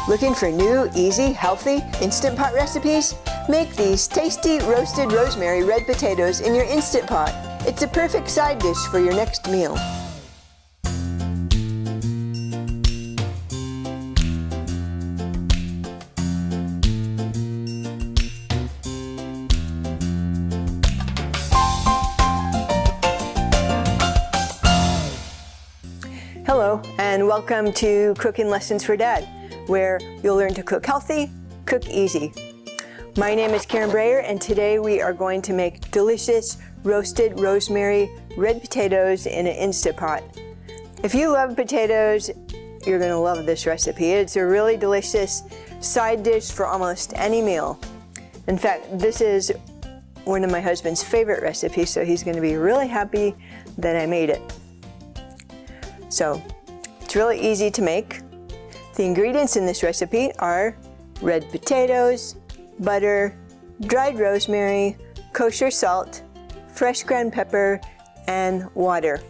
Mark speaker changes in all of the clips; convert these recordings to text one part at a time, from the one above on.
Speaker 1: Looking for new, easy, healthy, Instant Pot recipes? Make these tasty roasted rosemary red potatoes in your Instant Pot. It's a perfect side dish for your next meal. Hello, and welcome to Cooking Lessons for Dad, where you'll learn to cook healthy, cook easy. My name is Karen Breyer, and today we are going to make delicious roasted rosemary red potatoes in an Instant Pot. If you love potatoes, you're going to love this recipe. It's a really delicious side dish for almost any meal. In fact, this is one of my husband's favorite recipes, so he's going to be really happy that I made it. So, it's really easy to make. The ingredients in this recipe are red potatoes, butter, dried rosemary, kosher salt, fresh ground pepper, and water.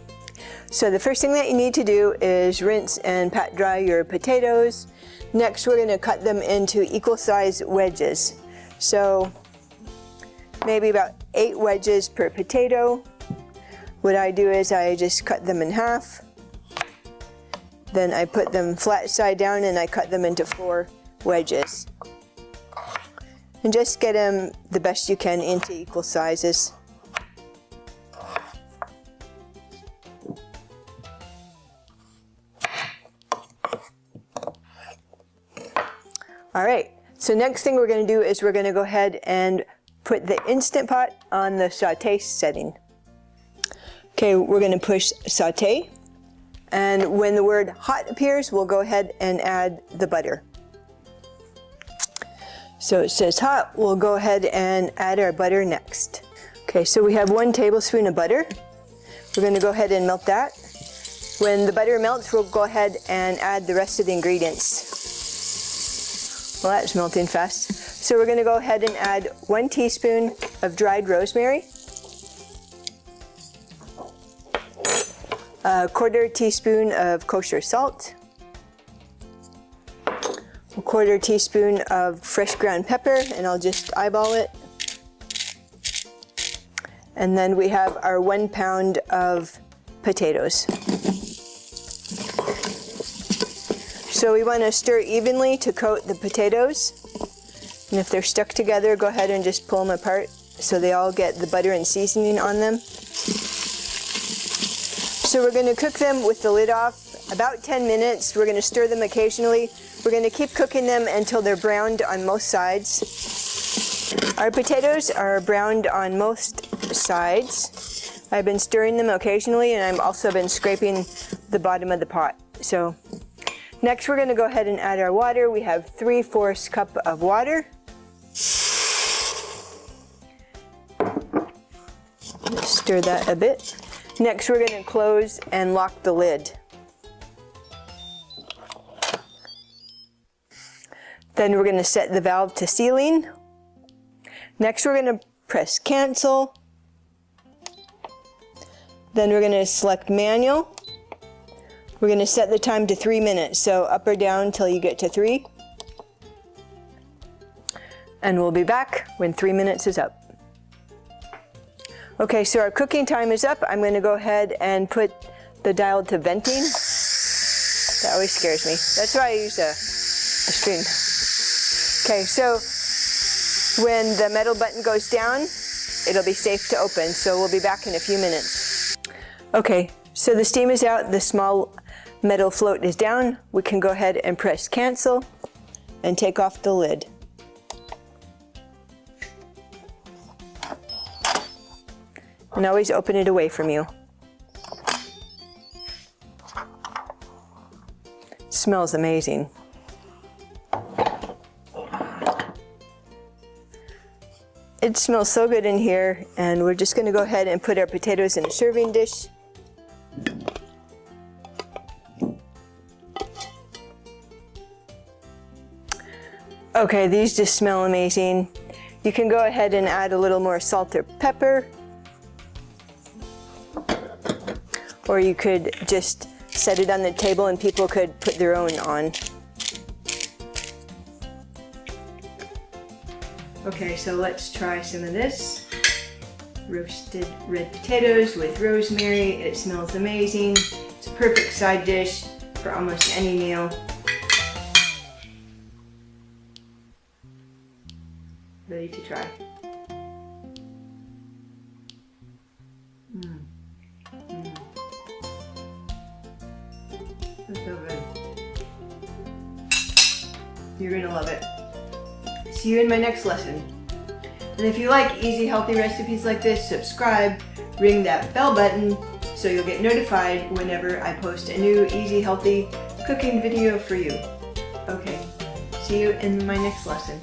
Speaker 1: So the first thing that you need to do is rinse and pat dry your potatoes. Next, we're going to cut them into equal size wedges. So maybe about 8 wedges per potato. What I do is I just cut them in half. Then I put them flat side down and I cut them into 4 wedges. And just get them the best you can into equal sizes. Alright, so next thing we're going to do is we're going to go ahead and put the Instant Pot on the saute setting. Okay, we're going to push saute. And when the word hot appears, we'll go ahead and add the butter. So it says hot, we'll go ahead and add our butter next. Okay, so we have 1 tablespoon of butter. We're going to go ahead and melt that. When the butter melts, we'll go ahead and add the rest of the ingredients. Well, that's melting fast. So we're going to go ahead and add 1 teaspoon of dried rosemary, a 1/4 teaspoon of kosher salt, a 1/4 teaspoon of fresh ground pepper, and I'll just eyeball it. And then we have our 1 pound of potatoes. So we want to stir evenly to coat the potatoes. And if they're stuck together, go ahead and just pull them apart so they all get the butter and seasoning on them. So we're going to cook them with the lid off about 10 minutes. We're going to stir them occasionally. We're going to keep cooking them until they're browned on most sides. Our potatoes are browned on most sides. I've been stirring them occasionally, and I've also been scraping the bottom of the pot. So next we're going to go ahead and add our water. We have 3/4 cup of water. Just stir that a bit. Next, we're going to close and lock the lid. Then we're going to set the valve to sealing. Next, we're going to press cancel. Then we're going to select manual. We're going to set the time to 3 minutes, so up or down till you get to 3. And we'll be back when 3 minutes is up. Okay, so our cooking time is up. I'm going to go ahead and put the dial to venting. That always scares me. That's why I use a spoon. Okay, so when the metal button goes down, it'll be safe to open. So we'll be back in a few minutes. Okay, so the steam is out. The small metal float is down. We can go ahead and press cancel and take off the lid. And always open it away from you. It smells amazing. It smells so good in here, and we're just going to go ahead and put our potatoes in a serving dish. Okay, these just smell amazing. You can go ahead and add a little more salt or pepper. Or you could just set it on the table and people could put their own on. Okay, so let's try some of this. Roasted red potatoes with rosemary. It smells amazing. It's a perfect side dish for almost any meal. Ready to try. That's so good. You're gonna love it. See you in my next lesson. And if you like easy, healthy recipes like this, subscribe, ring that bell button so you'll get notified whenever I post a new easy, healthy cooking video for you. Okay, see you in my next lesson.